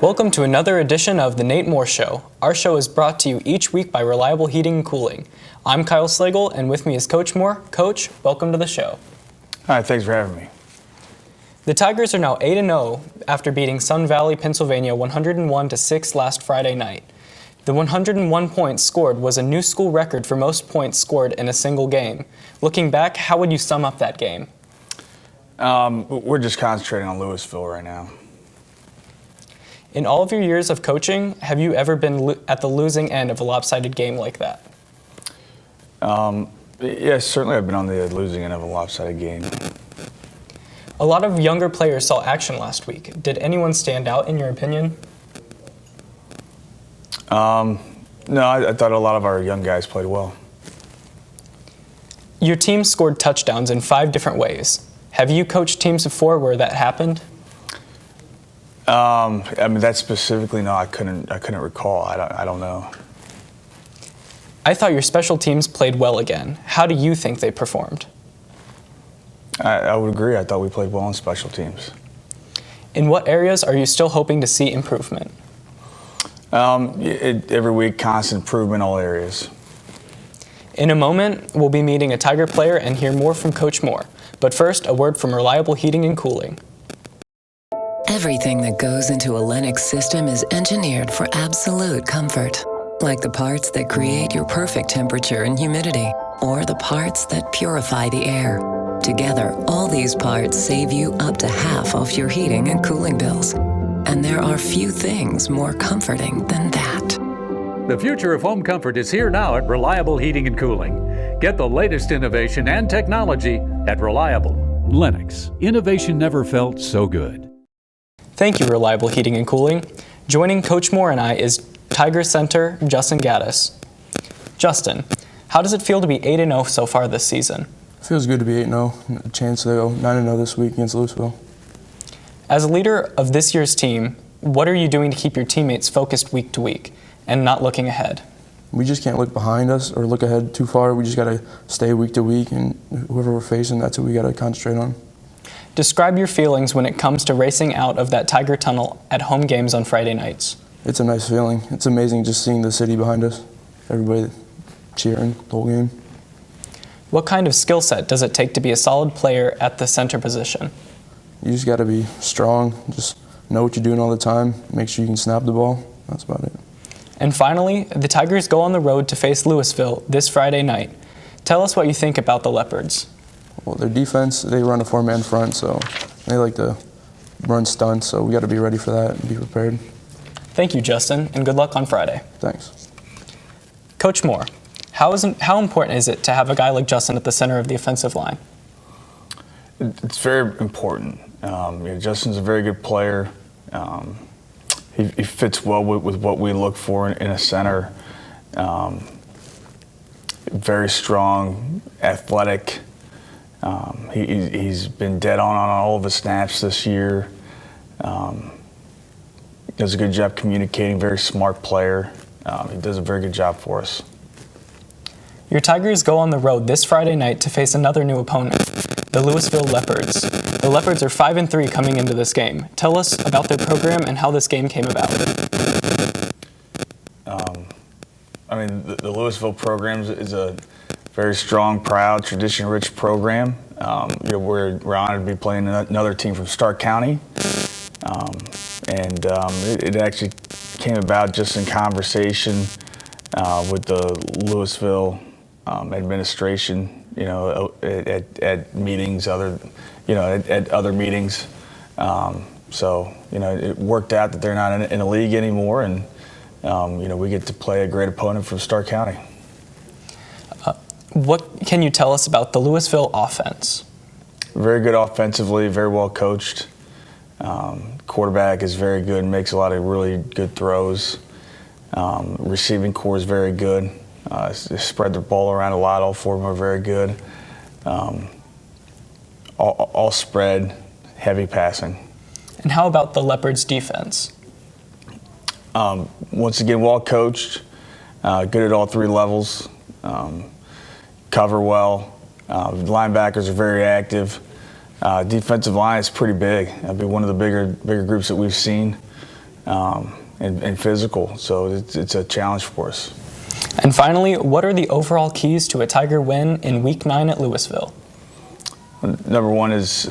Welcome to another edition of The Nate Moore Show. Our show is brought to you each week by Reliable Heating and Cooling. I'm Kyle Slagle, and with me is Coach Moore. Coach, welcome to the show. All right, thanks for having me. The Tigers are now 8-0 after beating Sun Valley, Pennsylvania 101-6 last Friday night. The 101 points scored was a new school record for most points scored in a single game. Looking back, how would you sum up that game? We're just concentrating on Louisville right now. In all of your years of coaching, have you ever been at the losing end of a lopsided game like that? Yes, certainly I've been on the losing end of a lopsided game. A lot of younger players saw action last week. Did anyone stand out in your opinion? No, I thought a lot of our young guys played well. Your team scored touchdowns in 5 different ways. Have you coached teams before where that happened? I mean, that specifically, no, I couldn't recall. I don't know. I thought your special teams played well again. How do you think they performed? I would agree. I thought we played well on special teams. In what areas are you still hoping to see improvement? Every week, constant improvement in all areas. In a moment, we'll be meeting a Tiger player and hear more from Coach Moore. But first, a word from Reliable Heating and Cooling. Everything that goes into a Lennox system is engineered for absolute comfort. Like the parts that create your perfect temperature and humidity, or the parts that purify the air. Together, all these parts save you up to half off your heating and cooling bills. And there are few things more comforting than that. The future of home comfort is here now at Reliable Heating and Cooling. Get the latest innovation and technology at Reliable. Lennox. Innovation never felt so good. Thank you, Reliable Heating and Cooling. Joining Coach Moore and I is Tiger center Justin Gattis. Justin, how does it feel to be 8-0 so far this season? It feels good to be 8-0. A chance to go 9-0 this week against Louisville. As a leader of this year's team, what are you doing to keep your teammates focused week to week and not looking ahead? We just can't look behind us or look ahead too far. We just got to stay week to week, and whoever we're facing, that's what we got to concentrate on. Describe your feelings when it comes to racing out of that Tiger tunnel at home games on Friday nights. It's a nice feeling. It's amazing just seeing the city behind us. Everybody cheering the whole game. What kind of skill set does it take to be a solid player at the center position? You just got to be strong. Just know what you're doing all the time. Make sure you can snap the ball. That's about it. And finally, the Tigers go on the road to face Louisville this Friday night. Tell us what you think about the Leopards. Well, their defense, they run a 4-man front, so they like to run stunts, so we got to be ready for that and be prepared. Thank you, Justin, and good luck on Friday. Thanks. Coach Moore, how important is it to have a guy like Justin at the center of the offensive line? It's very important. Justin's a very good player. He fits well with what we look for in a center. Very strong, athletic. He's been dead on all of his snaps this year. Does a good job communicating, very smart player. He does a very good job for us. Your Tigers go on the road this Friday night to face another new opponent, the Louisville Leopards. The Leopards are 5-3 coming into this game. Tell us about their program and how this game came about. The Louisville program is a very strong, proud, tradition-rich program. We're honored to be playing another team from Stark County. It actually came about just in conversation with the Louisville administration, at meetings, at other meetings. It worked out that they're not in a league anymore, and we get to play a great opponent from Stark County. What can you tell us about the Louisville offense? Very good offensively, very well coached. Quarterback is very good, makes a lot of really good throws. Receiving core is very good. They spread the ball around a lot. All 4 of them are very good. All spread, heavy passing. And how about the Leopards' defense? Once again, well coached, good at all 3 levels. Cover well. Linebackers are very active. Defensive line is pretty big. That'd be one of the bigger groups that we've seen. and physical. So it's a challenge for us. And finally, what are the overall keys to a Tiger win in Week 9 at Louisville? Number one is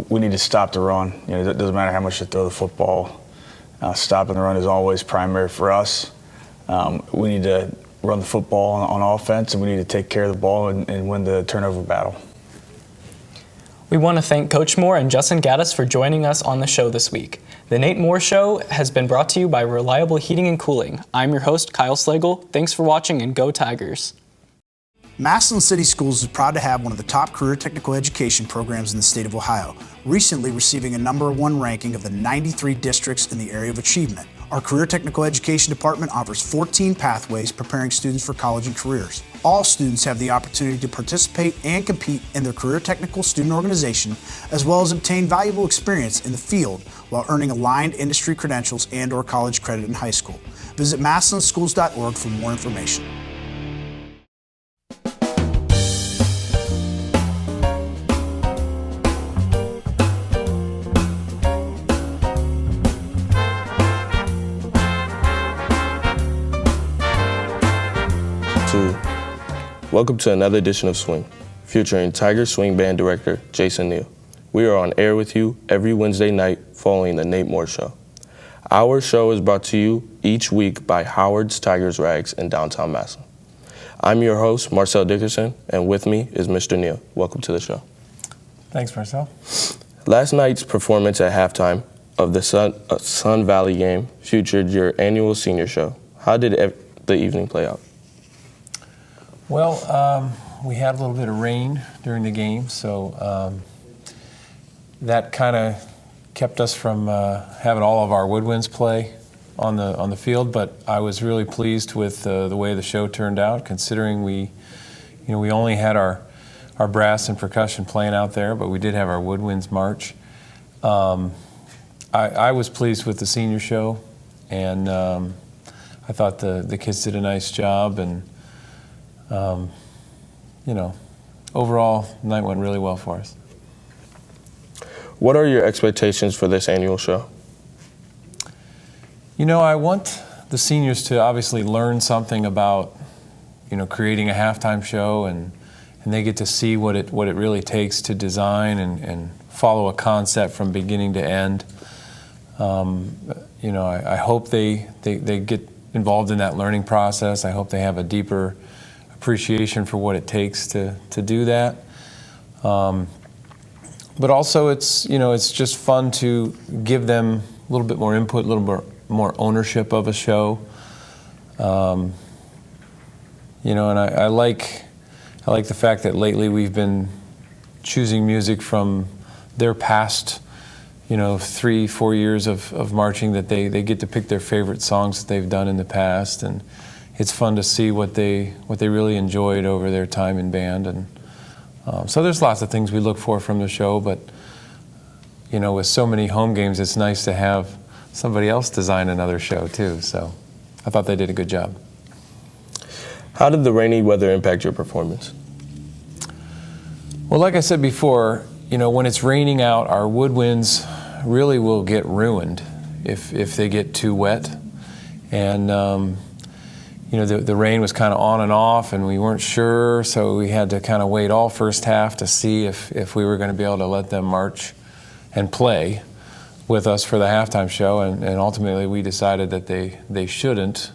we need to stop the run. It doesn't matter how much you throw the football. Stopping the run is always primary for us. We need to run the football on offense, and we need to take care of the ball and win the turnover battle. We want to thank Coach Moore and Justin Gattis for joining us on the show this week. The Nate Moore Show has been brought to you by Reliable Heating and Cooling. I'm your host, Kyle Slagle. Thanks for watching, and go Tigers. Massillon City Schools is proud to have one of the top career technical education programs in the state of Ohio, recently receiving a #1 ranking of the 93 districts in the area of achievement. Our Career Technical Education Department offers 14 pathways preparing students for college and careers. All students have the opportunity to participate and compete in their career technical student organization, as well as obtain valuable experience in the field while earning aligned industry credentials and/or college credit in high school. Visit massillonschools.org for more information. Welcome to another edition of Swing, featuring Tiger Swing Band Director Jason Neel. We are on air with you every Wednesday night following the Nate Moore Show. Our show is brought to you each week by Howard's Tigers Rags in downtown Massillon. I'm your host, Marcel Dickerson, and with me is Mr. Neel. Welcome to the show. Thanks, Marcel. Last night's performance at halftime of the Sun Valley game featured your annual senior show. How did the evening play out? Well, we had a little bit of rain during the game, so that kind of kept us from having all of our woodwinds play on the field. But I was really pleased with the way the show turned out, considering we only had our brass and percussion playing out there, but we did have our woodwinds march. I was pleased with the senior show, and I thought the kids did a nice job, and overall, the night went really well for us. What are your expectations for this annual show? I want the seniors to obviously learn something about, creating a halftime show, and they get to see what it really takes to design and follow a concept from beginning to end. I hope they get involved in that learning process. I hope they have a deeper appreciation for what it takes to do that. But also it's just fun to give them a little bit more input, a little more ownership of a show. And I like the fact that lately we've been choosing music from their past 3-4 years of marching, that they get to pick their favorite songs that they've done in the past, and it's fun to see what they really enjoyed over their time in band. And so there's lots of things we look for from the show, but with so many home games, it's nice to have somebody else design another show too. So I thought they did a good job. How did the rainy weather impact your performance? Well, like I said before, when it's raining out, our woodwinds really will get ruined if they get too wet. And the rain was kind of on and off, and we weren't sure, so we had to kind of wait all first half to see if we were going to be able to let them march and play with us for the halftime show, and ultimately we decided that they shouldn't.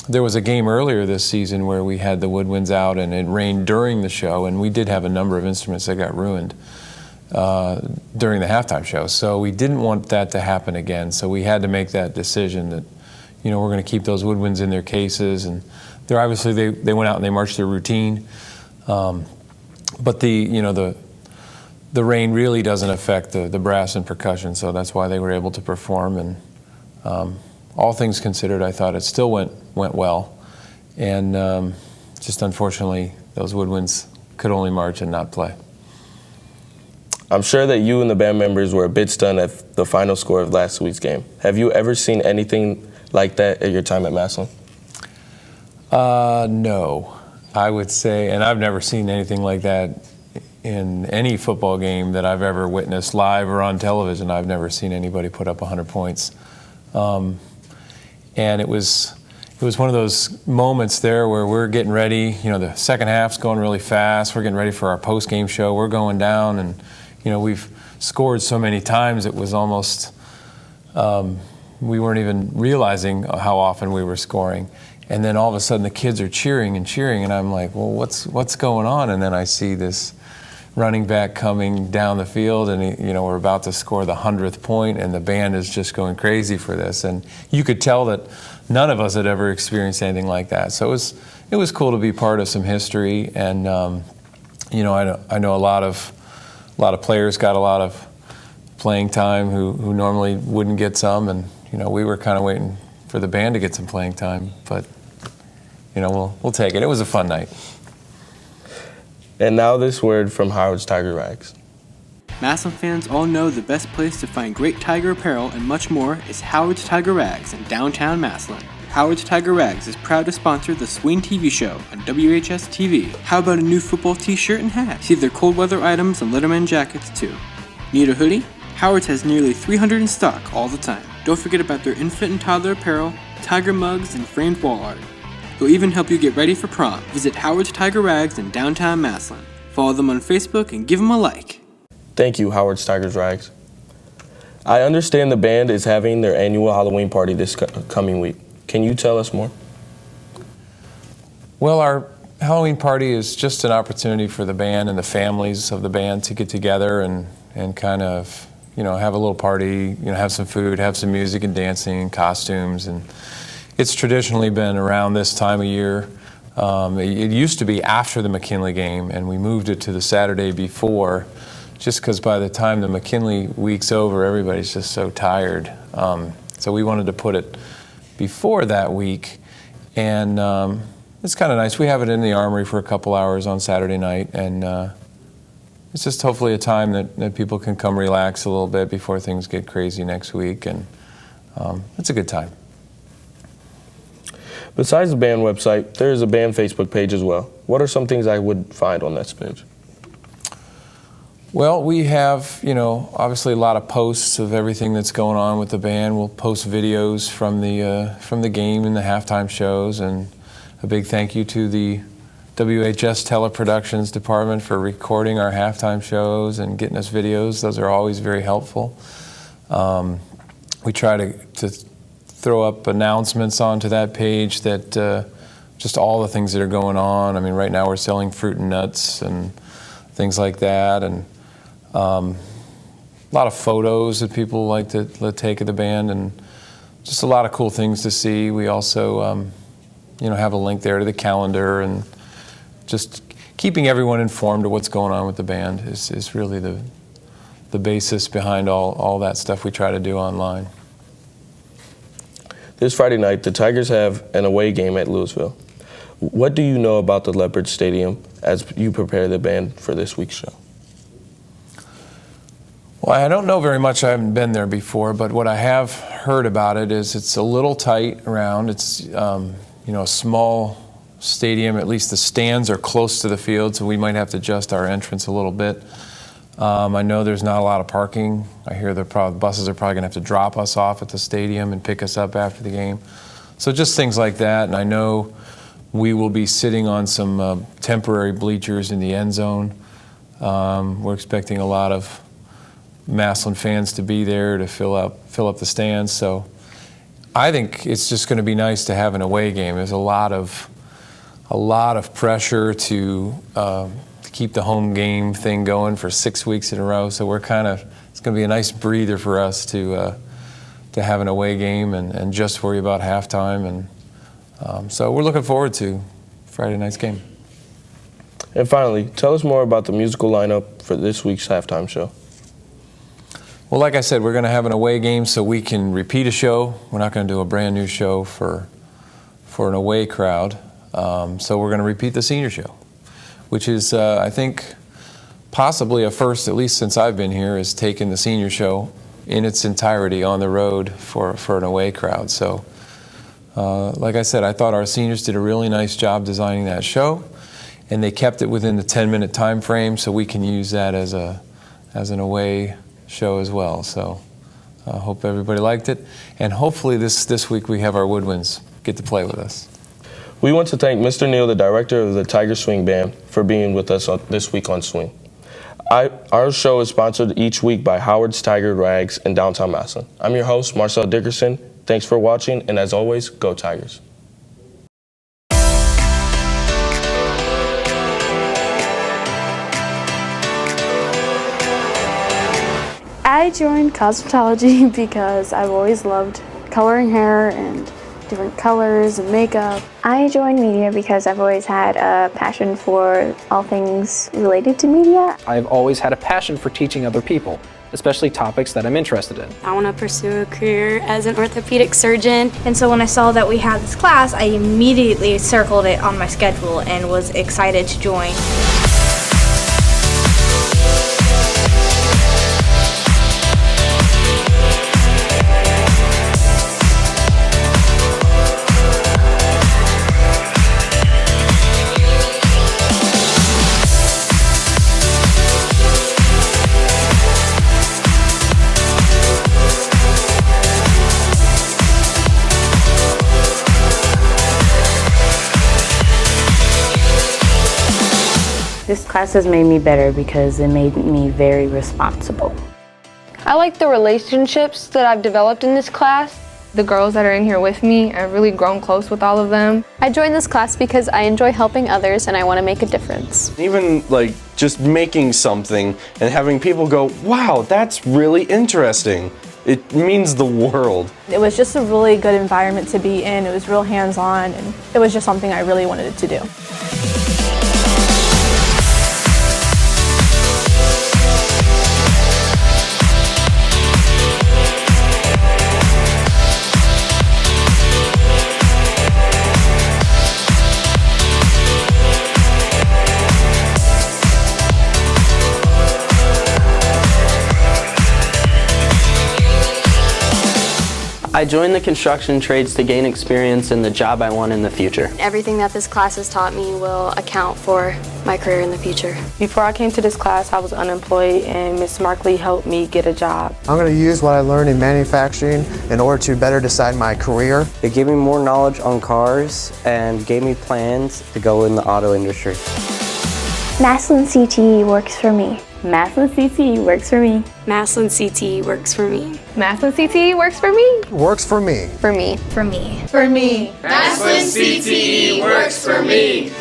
There was a game earlier this season where we had the woodwinds out and it rained during the show, and we did have a number of instruments that got ruined during the halftime show. So we didn't want that to happen again, so we had to make that decision that we're going to keep those woodwinds in their cases, and they're obviously they went out and they marched their routine, but the rain really doesn't affect the brass and percussion, so that's why they were able to perform. And all things considered, I thought it still went well, and just unfortunately those woodwinds could only march and not play. I'm sure that you and the band members were a bit stunned at the final score of last week's game. Have you ever seen anything like that at your time at Massillon? No, I would say, and I've never seen anything like that in any football game that I've ever witnessed live or on television. I've never seen anybody put up 100 points. And it was one of those moments there where we're getting ready. You know, the second half's going really fast. We're getting ready for our post-game show. We're going down, and you know, we've scored so many times it was almost we weren't even realizing how often we were scoring. And then all of a sudden the kids are cheering and cheering, and I'm like, well, what's going on? And then I see this running back coming down the field, and you know, we're about to score the 100th point, and the band is just going crazy for this. And you could tell that none of us had ever experienced anything like that. So it was cool to be part of some history. And you know, I know a lot of players got a lot of playing time who normally wouldn't get some, and you know, we were kind of waiting for the band to get some playing time, but you know, we'll take it. It was a fun night. And now this word from Howard's Tiger Rags. Massillon fans all know the best place to find great Tiger apparel and much more is Howard's Tiger Rags in downtown Massillon. Howard's Tiger Rags is proud to sponsor the Swing TV show on WHS-TV. How about a new football t-shirt and hat? See their cold weather items and Letterman jackets too. Need a hoodie? Howard's has nearly 300 in stock all the time. Don't forget about their infant and toddler apparel, tiger mugs, and framed wall art. They'll even help you get ready for prom. Visit Howard's Tiger Rags in downtown Massillon. Follow them on Facebook and give them a like. Thank you, Howard's Tigers Rags. I understand the band is having their annual Halloween party this coming week. Can you tell us more? Well, our Halloween party is just an opportunity for the band and the families of the band to get together and kind of, you know, have a little party, you know, have some food, have some music and dancing and costumes. And it's traditionally been around this time of year. It used to be after the McKinley game, and we moved it to the Saturday before, just because by the time the McKinley week's over, everybody's just so tired. So we wanted to put it before that week, and it's kind of nice. We have it in the Armory for a couple hours on Saturday night, and it's just hopefully a time that people can come relax a little bit before things get crazy next week, and it's a good time. Besides the band website, there is a band Facebook page as well. What are some things I would find on that page? Well, we have, you know, obviously a lot of posts of everything that's going on with the band. We'll post videos from the game and the halftime shows, and a big thank you to the WHS Teleproductions department for recording our halftime shows and getting us videos. Those are always very helpful. We try to throw up announcements onto that page that just all the things that are going on. I mean, right now we're selling fruit and nuts and things like that, and a lot of photos that people like to take of the band, and just a lot of cool things to see. We also, you know, have a link there to the calendar, and just keeping everyone informed of what's going on with the band is really the basis behind all that stuff we try to do online. This Friday night, the Tigers have an away game at Louisville. What do you know about the Leopard Stadium as you prepare the band for this week's show? Well, I don't know very much. I haven't been there before, but what I have heard about it is it's a little tight around. It's you know, a small stadium. At least the stands are close to the field, so we might have to adjust our entrance a little bit. I know there's not a lot of parking. I hear the buses are probably going to have to drop us off at the stadium and pick us up after the game. So just things like that. And I know we will be sitting on some temporary bleachers in the end zone. We're expecting a lot of Massillon fans to be there to fill up the stands. So I think it's just going to be nice to have an away game. There's a lot of pressure to keep the home game thing going for 6 weeks in a row. So it's going to be a nice breather for us to have an away game and just worry about halftime. And so we're looking forward to Friday night's game. And finally, tell us more about the musical lineup for this week's halftime show. Well, like I said, we're going to have an away game so we can repeat a show. We're not going to do a brand new show for an away crowd. So we're going to repeat the senior show, which is, I think, possibly a first, at least since I've been here, is taking the senior show in its entirety on the road for an away crowd. So, like I said, I thought our seniors did a really nice job designing that show, and they kept it within the 10-minute time frame, so we can use that as an away show as well. So I hope everybody liked it, and hopefully this week we have our woodwinds get to play with us. We want to thank Mr. Neel, the director of the Tiger Swing Band, for being with us this week on Swing. Our show is sponsored each week by Howard's Tiger Rags in downtown Massillon. I'm your host, Marcel Dickerson. Thanks for watching, and as always, go Tigers. I joined cosmetology because I've always loved coloring hair and different colors and makeup. I joined media because I've always had a passion for all things related to media. I've always had a passion for teaching other people, especially topics that I'm interested in. I want to pursue a career as an orthopedic surgeon. And so when I saw that we had this class, I immediately circled it on my schedule and was excited to join. This class has made me better because it made me very responsible. I like the relationships that I've developed in this class. The girls that are in here with me, I've really grown close with all of them. I joined this class because I enjoy helping others and I want to make a difference. Even like just making something and having people go, wow, that's really interesting. It means the world. It was just a really good environment to be in. It was real hands-on, and it was just something I really wanted to do. I joined the construction trades to gain experience in the job I want in the future. Everything that this class has taught me will account for my career in the future. Before I came to this class, I was unemployed, and Ms. Markley helped me get a job. I'm going to use what I learned in manufacturing in order to better decide my career. It gave me more knowledge on cars and gave me plans to go in the auto industry. Massillon CTE works for me. Massillon CTE works for me. Massillon CTE works for me. Massillon CTE works for me. Works for me. For me. For me. For me. Massillon CTE works for me.